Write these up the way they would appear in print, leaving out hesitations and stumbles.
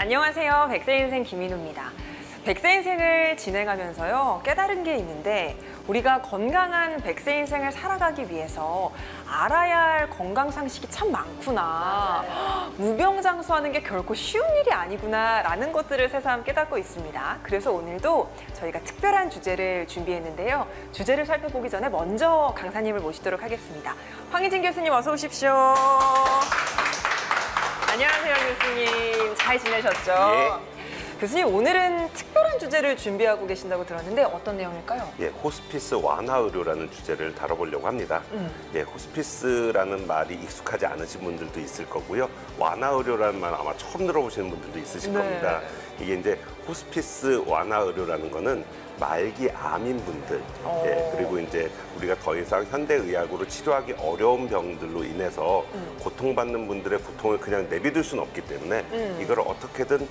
안녕하세요. 백세인생 김인우입니다. 백세인생을 진행하면서요, 깨달은 게 있는데 우리가 건강한 백세인생을 살아가기 위해서 알아야 할 건강 상식이 참 많구나. 무병장수하는 게 결코 쉬운 일이 아니구나 라는 것들을 새삼 깨닫고 있습니다. 그래서 오늘도 저희가 특별한 주제를 준비했는데요. 주제를 살펴보기 전에 먼저 강사님을 모시도록 하겠습니다. 황희진 교수님 어서 오십시오. 안녕하세요, 교수님. 잘 지내셨죠? 예. 교수님, 오늘은 특별한 주제를 준비하고 계신다고 들었는데 어떤 내용일까요? 예, 호스피스 완화 의료라는 주제를 다뤄보려고 합니다. 예, 호스피스라는 말이 익숙하지 않으신 분들도 있을 거고요. 완화 의료라는 말 아마 처음 들어보시는 분들도 있으실 겁니다. 이게 이제 호스피스 완화 의료라는 거는 말기 암인 분들, 예, 그리고 이제 우리가 더 이상 현대의학으로 치료하기 어려운 병들로 인해서 고통받는 분들의 고통을 그냥 내비둘 수는 없기 때문에 이걸 어떻게든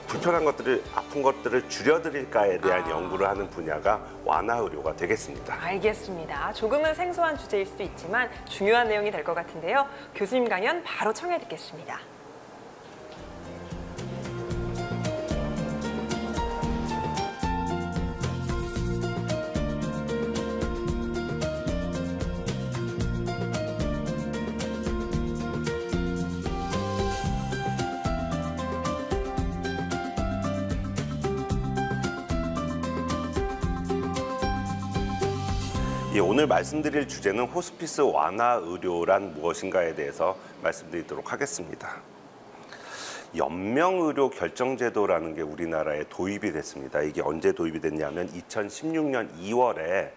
불편한 것들을, 아픈 것들을 줄여드릴까에 대한 연구를 하는 분야가 완화 의료가 되겠습니다. 알겠습니다. 조금은 생소한 주제일 수도 있지만 중요한 내용이 될 것 같은데요. 교수님 강연 바로 청해 듣겠습니다. 예, 오늘 말씀드릴 주제는 호스피스 완화 의료란 무엇인가에 대해서 말씀드리도록 하겠습니다. 연명의료 결정제도라는 게 우리나라에 도입이 됐습니다. 이게 언제 도입이 됐냐면 2016년 2월에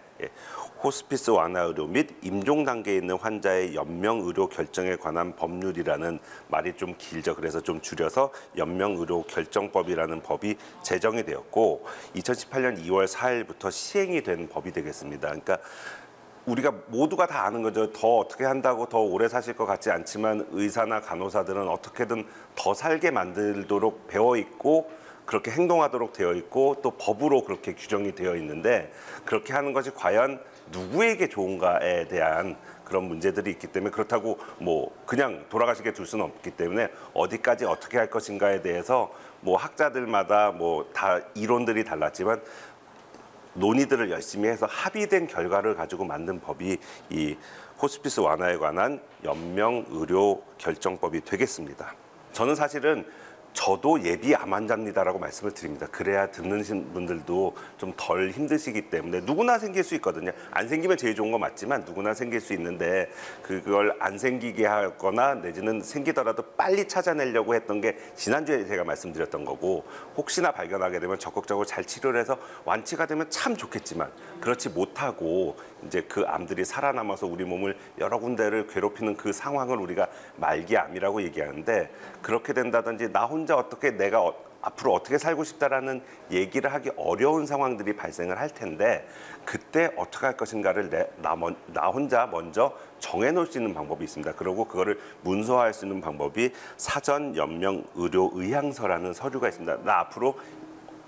호스피스 완화 의료 및 임종 단계에 있는 환자의 연명의료 결정에 관한 법률이라는 말이 좀 길죠. 그래서 좀 줄여서 연명의료 결정법이라는 법이 제정이 되었고 2018년 2월 4일부터 시행이 된 법이 되겠습니다. 그러니까 우리가 모두가 다 아는 거죠. 더 어떻게 한다고 더 오래 사실 것 같지 않지만 의사나 간호사들은 어떻게든 더 살게 만들도록 배워 있고 그렇게 행동하도록 되어 있고 또 법으로 그렇게 규정이 되어 있는데 그렇게 하는 것이 과연 누구에게 좋은가에 대한 그런 문제들이 있기 때문에 그렇다고 뭐 그냥 돌아가시게 둘 수는 없기 때문에 어디까지 어떻게 할 것인가에 대해서 뭐 학자들마다 뭐 다 이론들이 달랐지만 논의들을 열심히 해서 합의된 결과를 가지고 만든 법이 이 호스피스 완화에 관한 연명의료 결정법이 되겠습니다. 저는 사실은 저도 예비 암 환자입니다라고 말씀을 드립니다. 그래야 듣는 분들도 좀 덜 힘드시기 때문에 누구나 생길 수 있거든요. 안 생기면 제일 좋은 거 맞지만 누구나 생길 수 있는데 그걸 안 생기게 하거나 내지는 생기더라도 빨리 찾아내려고 했던 게 지난주에 제가 말씀드렸던 거고 혹시나 발견하게 되면 적극적으로 잘 치료를 해서 완치가 되면 참 좋겠지만 그렇지 못하고 이제 그 암들이 살아남아서 우리 몸을 여러 군데를 괴롭히는 그 상황을 우리가 말기암이라고 얘기하는데 그렇게 된다든지 나 혼자 어떻게 내가 앞으로 어떻게 살고 싶다라는 얘기를 하기 어려운 상황들이 발생을 할 텐데 그때 어떻게 할 것인가를 나 혼자 먼저 정해놓을 수 있는 방법이 있습니다. 그리고 그거를 문서화할 수 있는 방법이 사전 연명 의료 의향서라는 서류가 있습니다. 나 앞으로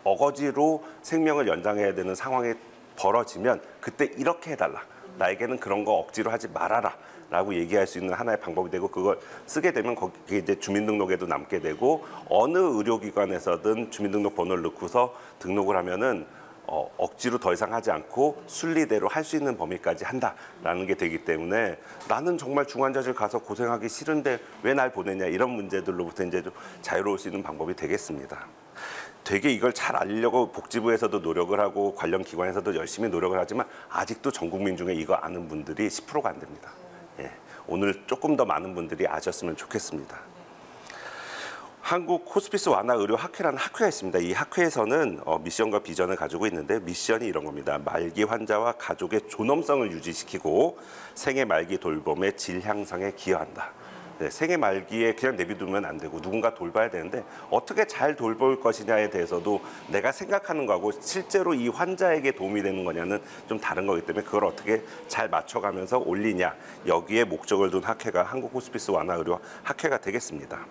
어거지로 생명을 연장해야 되는 상황이 벌어지면 그때 이렇게 해달라. 나에게는 그런 거 억지로 하지 말아라. 라고 얘기할 수 있는 하나의 방법이 되고 그걸 쓰게 되면 거기에 이제 주민등록에도 남게 되고 어느 의료기관에서든 주민등록 번호를 넣고서 등록을 하면은 억지로 더 이상 하지 않고 순리대로 할 수 있는 범위까지 한다라는 게 되기 때문에 나는 정말 중환자실 가서 고생하기 싫은데 왜 날 보내냐 이런 문제들로부터 이제 좀 자유로울 수 있는 방법이 되겠습니다. 되게 이걸 잘 알려고 복지부에서도 노력을 하고 관련 기관에서도 열심히 노력을 하지만 아직도 전 국민 중에 이거 아는 분들이 10%가 안 됩니다. 예, 오늘 조금 더 많은 분들이 아셨으면 좋겠습니다. 한국 호스피스 완화 의료 학회라는 학회가 있습니다. 이 학회에서는 미션과 비전을 가지고 있는데 미션이 이런 겁니다. 말기 환자와 가족의 존엄성을 유지시키고 생애 말기 돌봄의 질 향상에 기여한다. 네, 생애 말기에 그냥 내비두면 안 되고 누군가 돌봐야 되는데 어떻게 잘 돌볼 것이냐에 대해서도 내가 생각하는 거하고 실제로 이 환자에게 도움이 되는 거냐는 좀 다른 거기 때문에 그걸 어떻게 잘 맞춰가면서 올리냐 여기에 목적을 둔 학회가 한국 호스피스 완화 의료 학회가 되겠습니다.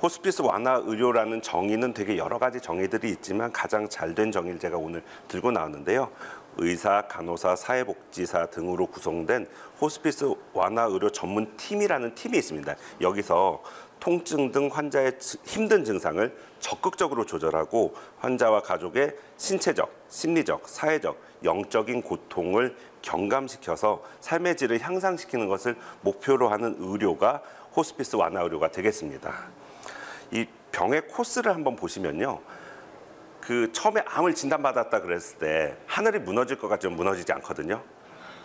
호스피스 완화 의료라는 정의는 되게 여러 가지 정의들이 있지만 가장 잘된 정의를 제가 오늘 들고 나왔는데요. 의사, 간호사, 사회복지사 등으로 구성된 호스피스 완화 의료 전문 팀이라는 팀이 있습니다. 여기서 통증 등 환자의 힘든 증상을 적극적으로 조절하고 환자와 가족의 신체적, 심리적, 사회적, 영적인 고통을 경감시켜서 삶의 질을 향상시키는 것을 목표로 하는 의료가 호스피스 완화 의료가 되겠습니다. 이 병의 코스를 한번 보시면요. 그 처음에 암을 진단받았다 그랬을 때 하늘이 무너질 것 같지만 무너지지 않거든요.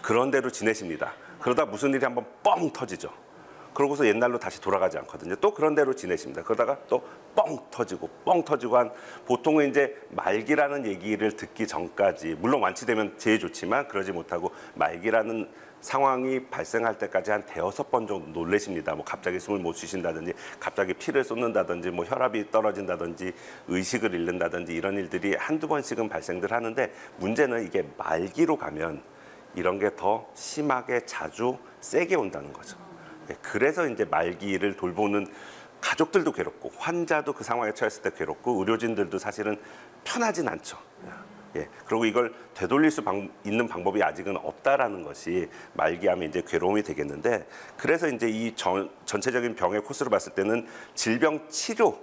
그런 대로 지내십니다. 그러다 무슨 일이 한번 뻥 터지죠. 그러고서 옛날로 다시 돌아가지 않거든요. 또 그런 대로 지내십니다. 그러다가 또 뻥 터지고 한 보통은 이제 말기라는 얘기를 듣기 전까지, 물론 완치되면 제일 좋지만 그러지 못하고 말기라는 상황이 발생할 때까지 한 대여섯 번 정도 놀라십니다. 뭐 갑자기 숨을 못 쉬신다든지, 갑자기 피를 쏟는다든지, 뭐 혈압이 떨어진다든지, 의식을 잃는다든지 이런 일들이 한두 번씩은 발생들 하는데, 문제는 이게 말기로 가면 이런 게 더 심하게 자주 세게 온다는 거죠. 그래서 이제 말기를 돌보는 가족들도 괴롭고 환자도 그 상황에 처했을 때 괴롭고 의료진들도 사실은 편하진 않죠. 그리고 이걸 되돌릴 수 있는 방법이 아직은 없다라는 것이 말기암의 이제 괴로움이 되겠는데, 그래서 이제 이 전체적인 병의 코스로 봤을 때는 질병 치료,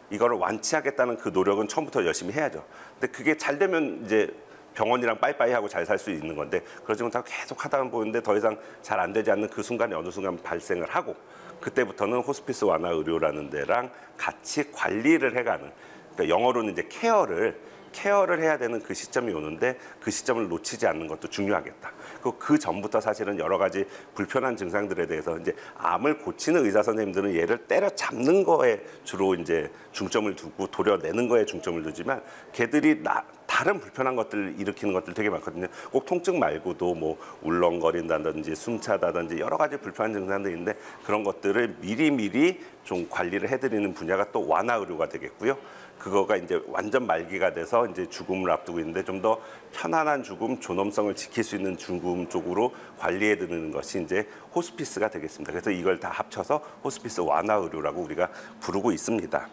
이거를 완치하겠다는 그 노력은 처음부터 열심히 해야죠. 근데 그게 잘 되면 이제 병원이랑 빠이빠이 하고 잘 살 수 있는 건데, 그러지 못하고 계속 하다 보는데 더 이상 잘 안 되지 않는 그 순간에 어느 순간 발생을 하고, 그때부터는 호스피스 완화 의료라는 데랑 같이 관리를 해가는, 그러니까 영어로는 이제 케어를 해야 되는 그 시점이 오는데, 그 시점을 놓치지 않는 것도 중요하겠다. 그 전부터 사실은 여러 가지 불편한 증상들에 대해서 이제 암을 고치는 의사 선생님들은 얘를 때려잡는 거에 주로 이제 중점을 두고 도려내는 거에 중점을 두지만, 걔들이 다른 불편한 것들을 일으키는 것들 되게 많거든요. 꼭 통증 말고도 뭐 울렁거린다든지 숨차다든지 여러 가지 불편한 증상들이 있는데, 그런 것들을 미리미리 좀 관리를 해드리는 분야가 또 완화 의료가 되겠고요. 그거가 이제 완전 말기가 돼서 이제 죽음을 앞두고 있는데, 좀 더 편안한 죽음, 존엄성을 지킬 수 있는 죽음 쪽으로 관리해 드리는 것이 이제 호스피스가 되겠습니다. 그래서 이걸 다 합쳐서 호스피스 완화 의료라고 우리가 부르고 있습니다.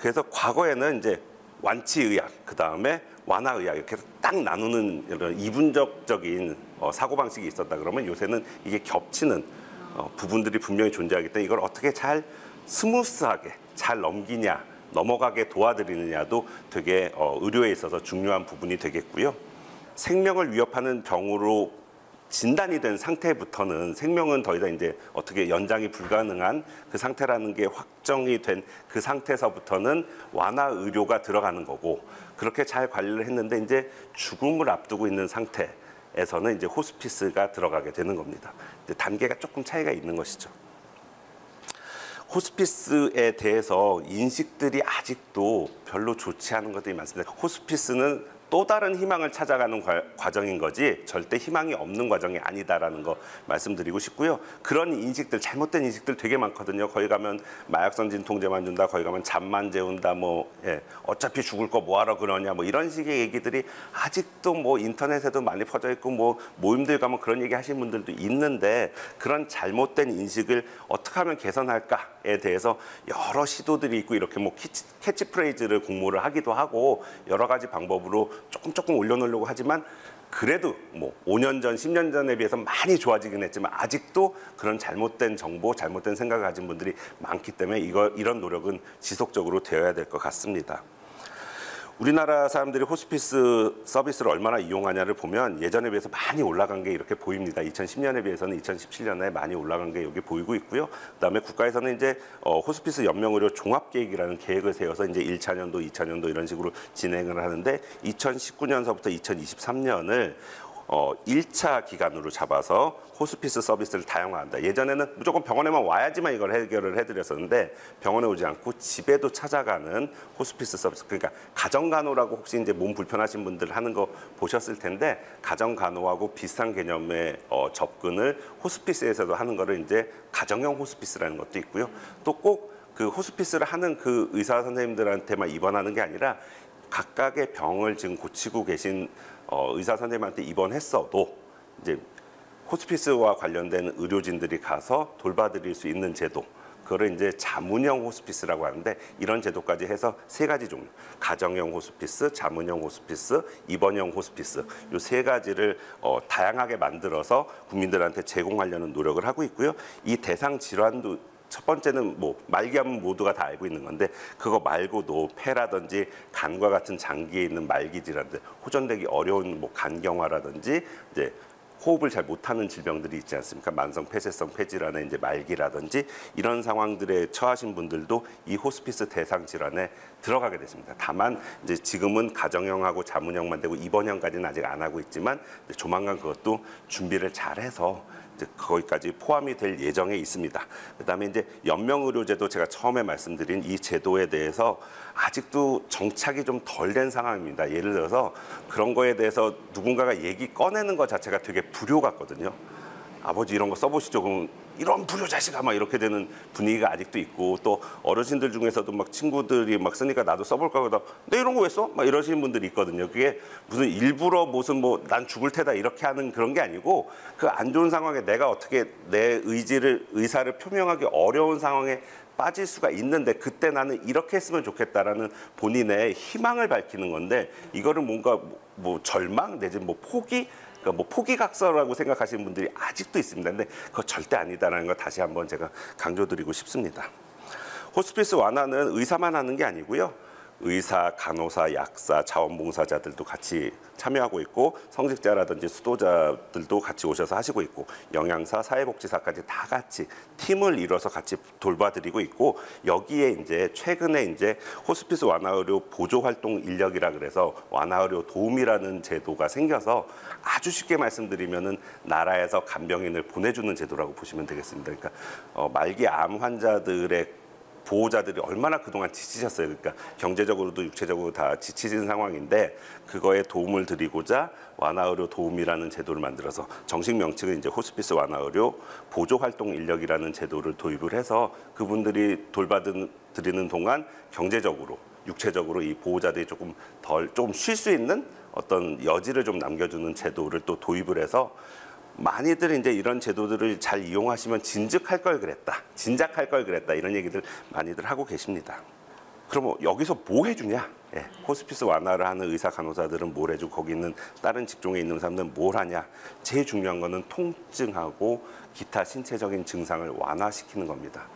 그래서 과거에는 이제 완치의학, 그 다음에 완화의학, 이렇게 딱 나누는 이런 이분적인 사고방식이 있었다 그러면, 요새는 이게 겹치는 부분들이 분명히 존재하기 때문에 이걸 어떻게 잘 스무스하게 잘 넘어가게 도와드리느냐도 되게 의료에 있어서 중요한 부분이 되겠고요. 생명을 위협하는 병으로 진단이 된 상태부터는, 생명은 더 이상 이제 어떻게 연장이 불가능한 그 상태라는 게 확정이 된 그 상태에서부터는 완화 의료가 들어가는 거고, 그렇게 잘 관리를 했는데 이제 죽음을 앞두고 있는 상태에서는 이제 호스피스가 들어가게 되는 겁니다. 단계가 조금 차이가 있는 것이죠. 호스피스에 대해서 인식들이 아직도 별로 좋지 않은 것들이 많습니다. 호스피스는 또 다른 희망을 찾아가는 과정인 거지 절대 희망이 없는 과정이 아니다라는 거 말씀드리고 싶고요. 그런 인식들, 잘못된 인식들 되게 많거든요. 거기 가면 마약성 진통제만 준다, 거기 가면 잠만 재운다, 어차피 죽을 거 뭐하러 그러냐, 이런 식의 얘기들이 아직도 인터넷에도 많이 퍼져 있고, 모임들 가면 그런 얘기 하시는 분들도 있는데, 그런 잘못된 인식을 어떻게 하면 개선할까에 대해서 여러 시도들이 있고, 이렇게 캐치프레이즈를 공모를 하기도 하고 여러 가지 방법으로 조금 올려놓으려고 하지만, 그래도 5년 전, 10년 전에 비해서 많이 좋아지긴 했지만 아직도 그런 잘못된 정보, 잘못된 생각을 가진 분들이 많기 때문에 이런 노력은 지속적으로 되어야 될 것 같습니다. 우리나라 사람들이 호스피스 서비스를 얼마나 이용하냐를 보면 예전에 비해서 많이 올라간 게 이렇게 보입니다. 2010년에 비해서는 2017년에 많이 올라간 게 여기 보이고 있고요. 그다음에 국가에서는 이제 호스피스 연명의료 종합계획이라는 계획을 세워서 이제 1차년도, 2차년도 이런 식으로 진행을 하는데, 2019년서부터 2023년을 1차 기간으로 잡아서 호스피스 서비스를 다양화한다. 예전에는 무조건 병원에만 와야지만 이걸 해결을 해드렸었는데, 병원에 오지 않고 집에도 찾아가는 호스피스 서비스, 그러니까 가정간호라고 혹시 이제 몸 불편하신 분들 하는 거 보셨을 텐데, 가정간호하고 비슷한 개념의 접근을 호스피스에서도 하는 거를 이제 가정형 호스피스라는 것도 있고요. 또 꼭 그 호스피스를 하는 그 의사 선생님들한테만 입원하는 게 아니라, 각각의 병을 지금 고치고 계신 의사 선생님한테 입원했어도 이제 호스피스와 관련된 의료진들이 가서 돌봐드릴 수 있는 제도, 그거를 이제 자문형 호스피스라고 하는데 이런 제도까지 해서 3가지 종류. 가정형 호스피스, 자문형 호스피스, 입원형 호스피스 요 3가지를 다양하게 만들어서 국민들한테 제공하려는 노력을 하고 있고요. 이 대상 질환도 첫 번째는 뭐 말기암은 모두가 다 알고 있는 건데 그거 말고도 폐라든지 간과 같은 장기에 있는 말기 질환들, 호전되기 어려운 뭐 간경화라든지 이제 호흡을 잘 못하는 질병들이 있지 않습니까? 만성 폐쇄성 폐질환의 이제 말기라든지 이런 상황들에 처하신 분들도 이 호스피스 대상 질환에 들어가게 됐습니다. 다만 이제 지금은 가정형하고 자문형만 되고 입원형까지는 아직 안 하고 있지만 이제 조만간 그것도 준비를 잘해서 이제 거기까지 포함이 될 예정에 있습니다. 그다음에 이제 연명의료제도 제가 처음에 말씀드린 이 제도에 대해서 아직도 정착이 좀 덜 된 상황입니다. 예를 들어서 그런 거에 대해서 누군가가 얘기 꺼내는 것 자체가 되게 불효 같거든요. 아버지 이런 거 써보시죠. 그럼 이런 불효 자식아 막 이렇게 되는 분위기가 아직도 있고 또 어르신들 중에서도 막 친구들이 막 쓰니까 나도 써볼까 그러다 내 이런 거 왜 써? 막 이러시는 분들이 있거든요. 그게 무슨 일부러 무슨 뭐 난 죽을 테다 이렇게 하는 그런 게 아니고 그 안 좋은 상황에 내가 어떻게 내 의사를 표명하기 어려운 상황에 빠질 수가 있는데 그때 나는 이렇게 했으면 좋겠다라는 본인의 희망을 밝히는 건데 이거를 뭔가 뭐 절망 내지 뭐 포기 그러니까 뭐 포기각서라고 생각하시는 분들이 아직도 있습니다. 근데 그거 절대 아니다라는 거 다시 한번 제가 강조드리고 싶습니다. 호스피스 완화는 의사만 하는 게 아니고요. 의사, 간호사, 약사, 자원봉사자들도 같이 참여하고 있고 성직자라든지 수도자들도 같이 오셔서 하시고 있고 영양사, 사회복지사까지 다 같이 팀을 이뤄서 같이 돌봐드리고 있고 여기에 이제 최근에 이제 호스피스 완화의료 보조활동 인력이라 그래서 완화의료 도움이라는 제도가 생겨서 아주 쉽게 말씀드리면은 나라에서 간병인을 보내주는 제도라고 보시면 되겠습니다. 그러니까 말기 암 환자들의 보호자들이 얼마나 그동안 지치셨어요. 그러니까 경제적으로도 육체적으로 다 지치신 상황인데 그거에 도움을 드리고자 완화의료 도움이라는 제도를 만들어서 정식 명칭은 이제 호스피스 완화의료 보조활동 인력이라는 제도를 도입을 해서 그분들이 돌봐드리는 동안 경제적으로 육체적으로 이 보호자들이 조금 쉴 수 있는 어떤 여지를 좀 남겨주는 제도를 또 도입을 해서 많이들 이제 이런 제도들을 잘 이용하시면 진작할 걸 그랬다 이런 얘기들 많이들 하고 계십니다. 그럼 여기서 뭐 해주냐? 예, 호스피스 완화를 하는 의사 간호사들은 뭘 해주고 거기 있는 다른 직종에 있는 사람들은 뭘 하냐? 제일 중요한 거는 통증하고 기타 신체적인 증상을 완화시키는 겁니다.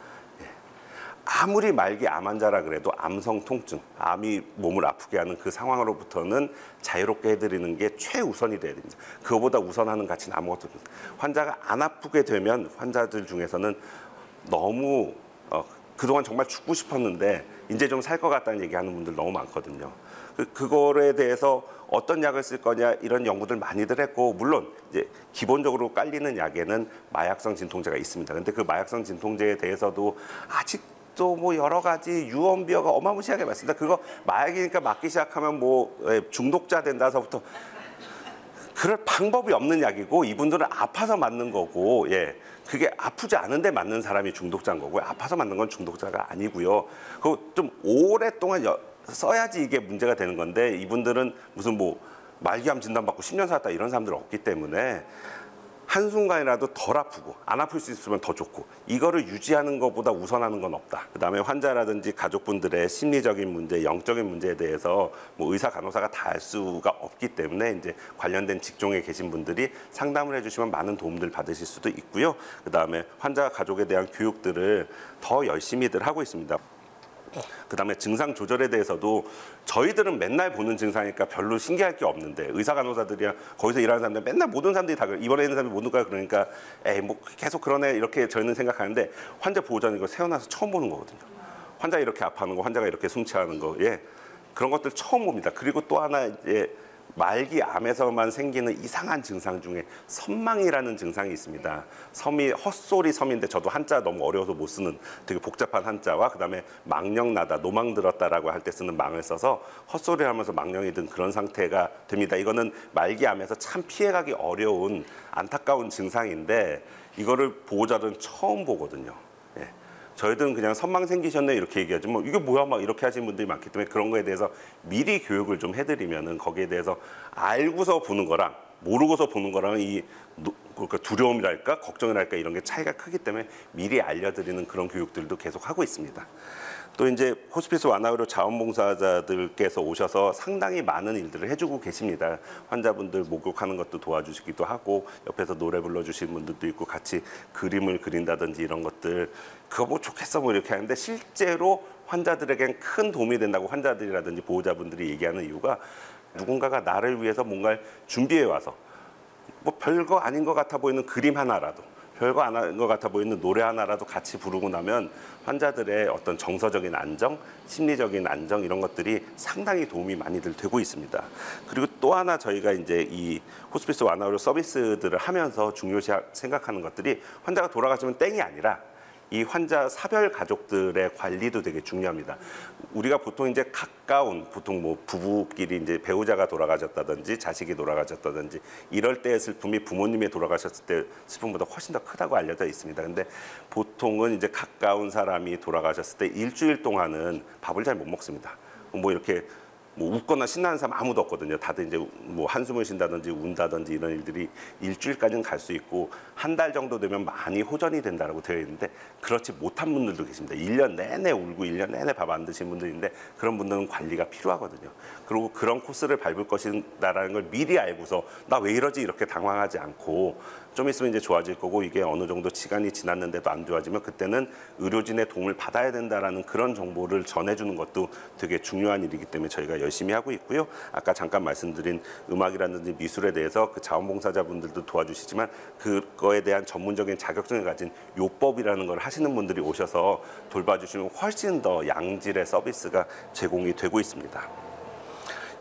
아무리 말기 암 환자라 그래도 암성 통증, 암이 몸을 아프게 하는 그 상황으로부터는 자유롭게 해드리는 게 최우선이 돼야 됩니다. 그거보다 우선하는 가치는 아무것도 없습니다. 환자가 안 아프게 되면 환자들 중에서는 너무 그동안 정말 죽고 싶었는데 이제 좀 살 것 같다는 얘기하는 분들 너무 많거든요. 그거에 대해서 어떤 약을 쓸 거냐 이런 연구들 많이들 했고 물론 이제 기본적으로 깔리는 약에는 마약성 진통제가 있습니다. 근데 그 마약성 진통제에 대해서도 아직 또 뭐 여러 가지 유언비어가 어마무시하게 많습니다. 그거 마약이니까 맞기 시작하면 뭐 중독자 된다서부터 그럴 방법이 없는 약이고 이분들은 아파서 맞는 거고 그게 아프지 않은데 맞는 사람이 중독자인 거고요. 아파서 맞는 건 중독자가 아니고요. 그거 좀 오랫동안 써야지 이게 문제가 되는 건데 이분들은 무슨 뭐 말기암 진단받고 10년 살았다 이런 사람들 없기 때문에 한순간이라도 덜 아프고 안 아플 수 있으면 더 좋고 이거를 유지하는 것보다 우선하는 건 없다. 그다음에 환자라든지 가족분들의 심리적인 문제, 영적인 문제에 대해서 뭐 의사 간호사가 다 알 수가 없기 때문에 이제 관련된 직종에 계신 분들이 상담을 해주시면 많은 도움들 받으실 수도 있고요. 그다음에 환자 가족에 대한 교육들을 더 열심히들 하고 있습니다. 그다음에 증상 조절에 대해서도 저희들은 맨날 보는 증상이니까 별로 신기할 게 없는데 의사 간호사들이야 거기서 일하는 사람들 맨날 모든 사람들이 다 그래. 입원해 있는 사람이 모두가 그러니까 에이 뭐 계속 그러네 이렇게 저희는 생각하는데 환자 보호자는 이거 태어나서 처음 보는 거거든요. 환자 이렇게 아파하는 거, 환자가 이렇게 숨취하는 거, 그런 것들 처음 봅니다. 그리고 또 하나 말기 암에서만 생기는 이상한 증상 중에 섬망이라는 증상이 있습니다. 섬이 헛소리 섬인데 저도 한자 너무 어려워서 못 쓰는 되게 복잡한 한자와 그다음에 망령나다, 노망 들었다라고 할 때 쓰는 망을 써서 헛소리를 하면서 망령이 든 그런 상태가 됩니다. 이거는 말기 암에서 참 피해가기 어려운 안타까운 증상인데 이거를 보호자들은 처음 보거든요. 저희들은 그냥 선망 생기셨네 이렇게 얘기하지 뭐 이게 뭐야 막 이렇게 하시는 분들이 많기 때문에 그런 거에 대해서 미리 교육을 좀 해드리면은 거기에 대해서 알고서 보는 거랑 모르고서 보는 거랑 그러니까 두려움이랄까 걱정이랄까 이런 게 차이가 크기 때문에 미리 알려드리는 그런 교육들도 계속 하고 있습니다. 또 이제 호스피스 완화의료 자원봉사자들께서 오셔서 상당히 많은 일들을 해주고 계십니다. 환자분들 목욕하는 것도 도와주시기도 하고 옆에서 노래 불러주시는 분들도 있고 같이 그림을 그린다든지 이런 것들 그거 뭐 좋겠어 뭐 이렇게 하는데 실제로 환자들에겐 큰 도움이 된다고 환자들이라든지 보호자분들이 얘기하는 이유가 누군가가 나를 위해서 뭔가를 준비해 와서 뭐 별거 아닌 것 같아 보이는 그림 하나라도 별거 아닌 것 같아 보이는 노래 하나라도 같이 부르고 나면 환자들의 어떤 정서적인 안정, 심리적인 안정 이런 것들이 상당히 도움이 많이들 되고 있습니다. 그리고 또 하나 저희가 이제 이 호스피스 완화의료 서비스들을 하면서 중요시 생각하는 것들이 환자가 돌아가시면 땡이 아니라 이 환자 사별 가족들의 관리도 되게 중요합니다. 우리가 보통 이제 가까운 보통 뭐 부부끼리 이제 배우자가 돌아가셨다든지 자식이 돌아가셨다든지 이럴 때의 슬픔이 부모님이 돌아가셨을 때 슬픔보다 훨씬 더 크다고 알려져 있습니다. 근데 보통은 이제 가까운 사람이 돌아가셨을 때 일주일 동안은 밥을 잘 못 먹습니다. 뭐 이렇게 뭐 웃거나 신나는 사람 아무도 없거든요. 다들 이제 뭐 한숨을 쉰다든지 운다든지 이런 일들이 일주일까지는 갈 수 있고 한 달 정도 되면 많이 호전이 된다고 되어 있는데 그렇지 못한 분들도 계십니다. 1년 내내 울고 1년 내내 밥 안 드신 분들인데 그런 분들은 관리가 필요하거든요. 그리고 그런 코스를 밟을 것이다라는 걸 미리 알고서 나 왜 이러지 이렇게 당황하지 않고 좀 있으면 이제 좋아질 거고 이게 어느 정도 시간이 지났는데도 안 좋아지면 그때는 의료진의 도움을 받아야 된다라는 그런 정보를 전해주는 것도 되게 중요한 일이기 때문에 저희가 열심히 하고 있고요. 아까 잠깐 말씀드린 음악이라든지 미술에 대해서 그 자원봉사자분들도 도와주시지만 그거에 대한 전문적인 자격증을 가진 요법이라는 걸 하시는 분들이 오셔서 돌봐주시면 훨씬 더 양질의 서비스가 제공이 되고 있습니다.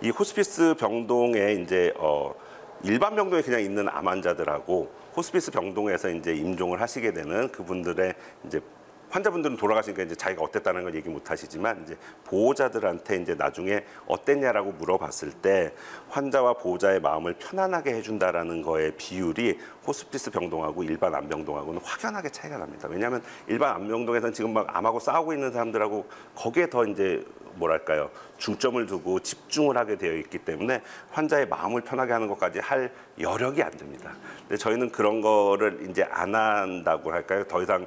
이 호스피스 병동에 이제 일반 병동에 그냥 있는 암 환자들하고 호스피스 병동에서 이제 임종을 하시게 되는 그분들의 이제 환자분들은 돌아가시니까 이제 자기가 어땠다는 걸 얘기 못 하시지만 이제 보호자들한테 이제 나중에 어땠냐라고 물어봤을 때 환자와 보호자의 마음을 편안하게 해준다라는 거의 비율이 호스피스 병동하고 일반 암병동하고는 확연하게 차이가 납니다. 왜냐하면 일반 암병동에서는 지금 막 암하고 싸우고 있는 사람들하고 거기에 더 이제 뭐랄까요 중점을 두고 집중을 하게 되어 있기 때문에 환자의 마음을 편하게 하는 것까지 할 여력이 안 됩니다. 근데 저희는 그런 거를 이제 안 한다고 할까요? 더 이상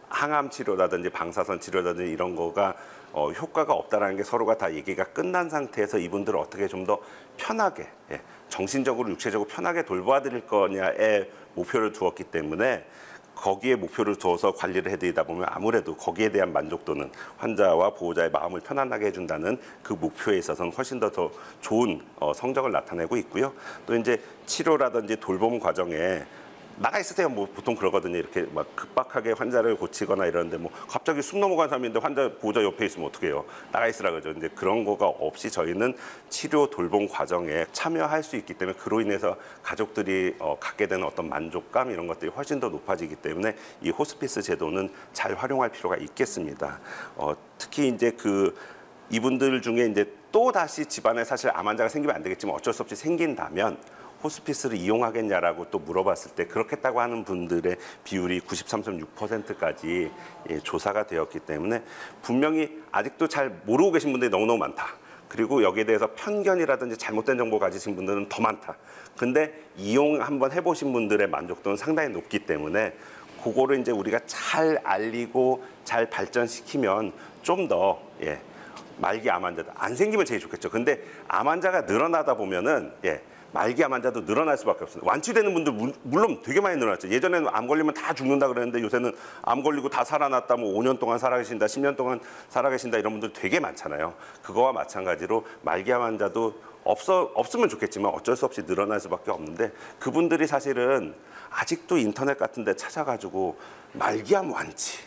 항암 치료라든지 방사선 치료라든지 이런 거가 효과가 없다라는 게 서로가 다 얘기가 끝난 상태에서 이분들을 어떻게 좀 더 편하게 정신적으로 육체적으로 편하게 돌봐드릴 거냐에 목표를 두었기 때문에 거기에 목표를 두어서 관리를 해드리다 보면 아무래도 거기에 대한 만족도는 환자와 보호자의 마음을 편안하게 해준다는 그 목표에 있어서는 훨씬 더 좋은 성적을 나타내고 있고요. 또 이제 치료라든지 돌봄 과정에 나가 있으세요. 뭐 보통 그러거든요. 이렇게 막 급박하게 환자를 고치거나 이러는데 뭐 갑자기 숨 넘어간 사람인데 환자 보호자 옆에 있으면 어떡해요. 나가 있으라 그러죠. 근데 그런 거가 없이 저희는 치료 돌봄 과정에 참여할 수 있기 때문에 그로 인해서 가족들이 갖게 되는 어떤 만족감 이런 것들이 훨씬 더 높아지기 때문에 이 호스피스 제도는 잘 활용할 필요가 있겠습니다. 특히 이제 이분들 중에 이제 또 다시 집안에 사실 암 환자가 생기면 안 되겠지만 어쩔 수 없이 생긴다면 호스피스를 이용하겠냐라고 또 물어봤을 때 그렇겠다고 하는 분들의 비율이 93.6%까지 조사가 되었기 때문에 분명히 아직도 잘 모르고 계신 분들이 너무너무 많다. 그리고 여기에 대해서 편견이라든지 잘못된 정보 가지신 분들은 더 많다. 근데 이용 한번 해보신 분들의 만족도는 상당히 높기 때문에 그거를 이제 우리가 잘 알리고 잘 발전시키면 좀 더 말기 암 환자들 안 생기면 제일 좋겠죠. 근데 암 환자가 늘어나다 보면은 말기 암 환자도 늘어날 수밖에 없습니다. 완치되는 분들 물론 되게 많이 늘어났죠. 예전에는 암 걸리면 다 죽는다 그랬는데 요새는 암 걸리고 다 살아났다, 뭐 5년 동안 살아계신다, 10년 동안 살아계신다 이런 분들 되게 많잖아요. 그거와 마찬가지로 말기 암 환자도 없으면 좋겠지만 어쩔 수 없이 늘어날 수밖에 없는데 그분들이 사실은 아직도 인터넷 같은 데 찾아가지고 말기 암 완치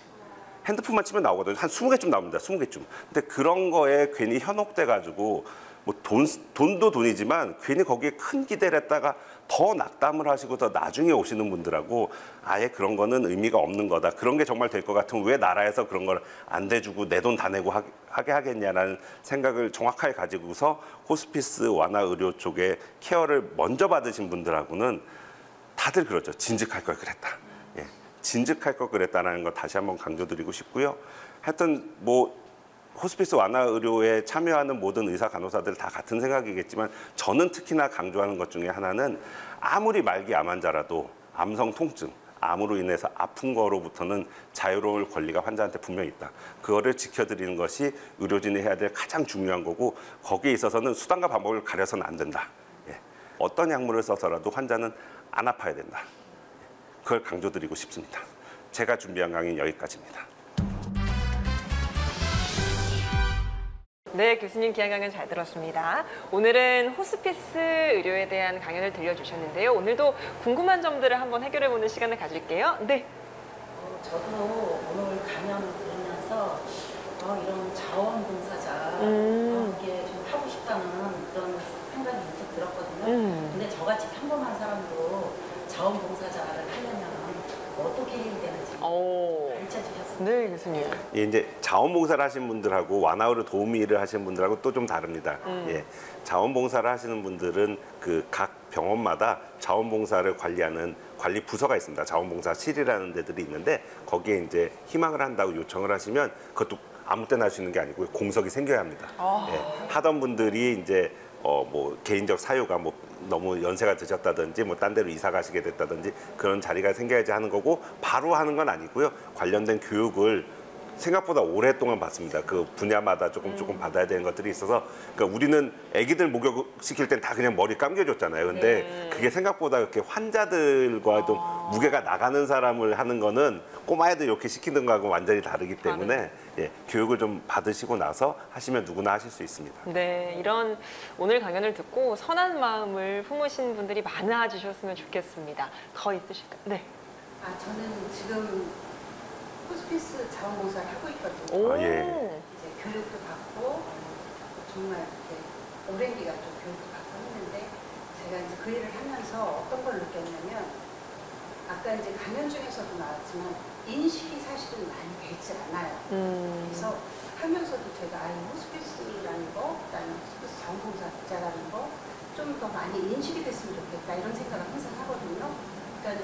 핸드폰만 치면 나오거든요. 한 20개쯤 나옵니다. 20개쯤. 근데 그런 거에 괜히 현혹돼 가지고 뭐 돈도 돈이지만 괜히 거기에 큰 기대를 했다가 더 낙담을 하시고 더 나중에 오시는 분들하고 아예 그런 거는 의미가 없는 거다. 그런 게 정말 될 것 같으면 왜 나라에서 그런 걸 안 대주고 내 돈 다 내고 하게 하겠냐라는 생각을 정확하게 가지고서 호스피스 완화 의료 쪽에 케어를 먼저 받으신 분들하고는 다들 그러죠. 진즉할 걸 그랬다. 진즉할 걸 그랬다는 거 다시 한번 강조드리고 싶고요. 하여튼 뭐 호스피스 완화 의료에 참여하는 모든 의사 간호사들 다 같은 생각이겠지만 저는 특히나 강조하는 것 중에 하나는 아무리 말기 암 환자라도 암성 통증, 암으로 인해서 아픈 거로부터는 자유로울 권리가 환자한테 분명히 있다. 그거를 지켜드리는 것이 의료진이 해야 될 가장 중요한 거고 거기에 있어서는 수단과 방법을 가려서는 안 된다. 예. 어떤 약물을 써서라도 환자는 안 아파야 된다. 그걸 강조드리고 싶습니다. 제가 준비한 강의는 여기까지입니다. 네, 교수님 귀한 강연 잘 들었습니다. 오늘은 호스피스 의료에 대한 강연을 들려주셨는데요. 오늘도 궁금한 점들을 한번 해결해보는 시간을 가질게요. 네. 저도 오늘 강연을 들으면서 이런 자원봉사자 이게 좀 하고 싶다는 그런 생각이 문득 들었거든요. 근데 저같이 평범한 사람도 자원봉사자를 하려면 어떻게 해야 되는지 가르쳐 주셨습니다. 네, 교수님. 예, 이제 자원봉사를 하신 분들하고 완화의료 도우미를 하시는 분들하고 또 좀 다릅니다. 예, 자원봉사를 하시는 분들은 그 각 병원마다 자원봉사를 관리하는 관리 부서가 있습니다. 자원봉사실이라는 데들이 있는데 거기에 이제 희망을 한다고 요청을 하시면 그것도 아무 때나 할 수 있는 게 아니고 공석이 생겨야 합니다. 예, 하던 분들이 이제 뭐 개인적 사유가 뭐 너무 연세가 드셨다든지 뭐 딴 데로 이사 가시게 됐다든지 그런 자리가 생겨야지 하는 거고 바로 하는 건 아니고요. 관련된 교육을 생각보다 오랫동안 받습니다. 그 분야마다 조금 받아야 되는 것들이 있어서 그러니까 우리는 아기들 목욕시킬 땐 다 그냥 머리 감겨줬잖아요. 근데 그게 생각보다 그렇게 환자들과 좀 무게가 나가는 사람을 하는 거는 꼬마애들 이렇게 시키는 거하고 완전히 다르기 때문에 예, 교육을 좀 받으시고 나서 하시면 누구나 하실 수 있습니다. 네, 이런 오늘 강연을 듣고 선한 마음을 품으신 분들이 많아지셨으면 좋겠습니다. 더 있으실까요? 네. 저는 지금 호스피스 자원봉사를 하고 있거든요. 오. 예. 이제 교육도 받고 정말 이렇게 오랜 기간 좀 교육도 받고 했는데 제가 이제 그 일을 하면서 어떤 걸 느꼈냐면 아까 이제 강연 중에서도 나왔지만 인식이 사실은 많이 되지 않아요. 그래서 하면서도 제가 호스피스라는 거, 그다음에 호스피스 자원봉사자라는 거 좀 더 많이 인식이 됐으면 좋겠다 이런 생각을 항상 하거든요. 그러니까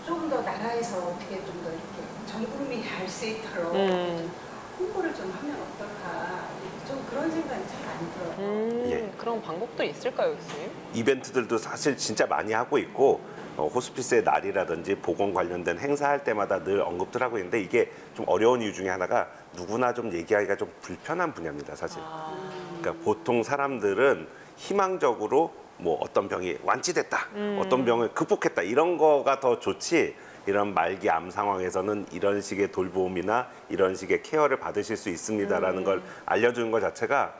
좀 더 나라에서 어떻게 좀 더 이렇게 전 국민이 알 수 있도록 좀 홍보를 좀 하면 어떨까 좀 그런 생각이 참 많이 들어요. 예. 그런 방법도 있을까요, 교수님? 이벤트들도 사실 진짜 많이 하고 있고 호스피스의 날이라든지 보건 관련된 행사할 때마다 늘 언급들 하고 있는데 이게 좀 어려운 이유 중에 하나가 누구나 좀 얘기하기가 좀 불편한 분야입니다, 사실. 그러니까 보통 사람들은 희망적으로 뭐 어떤 병이 완치됐다, 어떤 병을 극복했다 이런 거가 더 좋지 이런 말기 암 상황에서는 이런 식의 돌봄이나 이런 식의 케어를 받으실 수 있습니다라는 걸 알려주는 것 자체가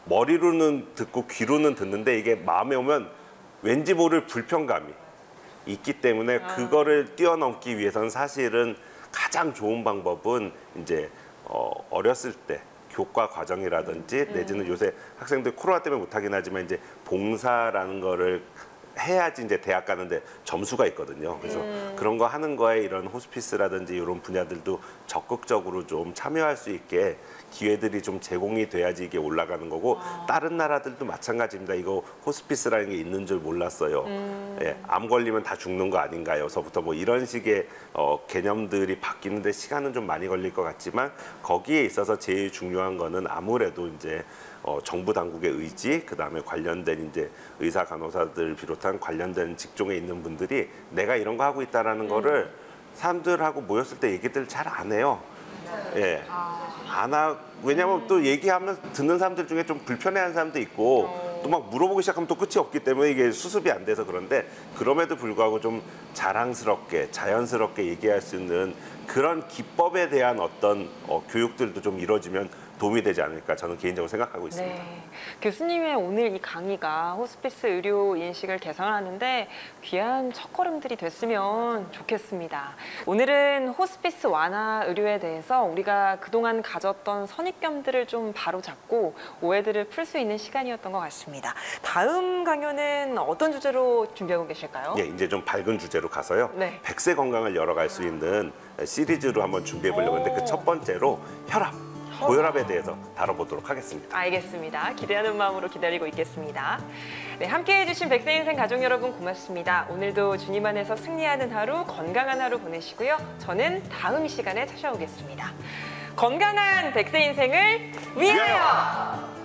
머리로는 듣고 귀로는 듣는데 이게 마음에 오면 왠지 모를 불편감이 있기 때문에 그거를 뛰어넘기 위해서는 사실은 가장 좋은 방법은 이제 어렸을 때 교과 과정이라든지 내지는 요새 학생들 코로나 때문에 못하긴 하지만 이제 봉사라는 거를 해야지 이제 대학 가는데 점수가 있거든요. 그래서 그런 거 하는 거에 이런 호스피스라든지 이런 분야들도 적극적으로 좀 참여할 수 있게 기회들이 좀 제공이 돼야지 이게 올라가는 거고 다른 나라들도 마찬가지입니다. 이거 호스피스라는 게 있는 줄 몰랐어요. 예, 암 걸리면 다 죽는 거 아닌가요?서부터 뭐 이런 식의 개념들이 바뀌는데 시간은 좀 많이 걸릴 것 같지만 거기에 있어서 제일 중요한 거는 아무래도 이제 정부 당국의 의지, 그다음에 관련된 이제 의사 간호사들 비롯한 관련된 직종에 있는 분들이 내가 이런 거 하고 있다라는 거를 사람들하고 모였을 때 얘기들 잘 안 해요. 예. 안 하, 왜냐면 또 얘기하면 듣는 사람들 중에 좀 불편해하는 사람도 있고 또 막 물어보기 시작하면 또 끝이 없기 때문에 이게 수습이 안 돼서 그런데 그럼에도 불구하고 좀 자랑스럽게 자연스럽게 얘기할 수 있는 그런 기법에 대한 어떤 교육들도 좀 이루어지면 도움이 되지 않을까 저는 개인적으로 생각하고 있습니다. 네. 교수님의 오늘 이 강의가 호스피스 의료 인식을 개선하는데 귀한 첫걸음들이 됐으면 좋겠습니다. 오늘은 호스피스 완화 의료에 대해서 우리가 그동안 가졌던 선입견들을 좀 바로잡고 오해들을 풀 수 있는 시간이었던 것 같습니다. 다음 강연은 어떤 주제로 준비하고 계실까요? 예, 이제 좀 밝은 주제로 가서요. 네. 100세 건강을 열어갈 수 있는 시리즈로 한번 준비해 보려고 했는데 그 첫 번째로 혈압. 고혈압에 대해서 다뤄보도록 하겠습니다. 알겠습니다. 기대하는 마음으로 기다리고 있겠습니다. 네, 함께해 주신 백세인생 가족 여러분 고맙습니다. 오늘도 주님 안에서 승리하는 하루, 건강한 하루 보내시고요. 저는 다음 시간에 찾아오겠습니다. 건강한 백세인생을 위하여!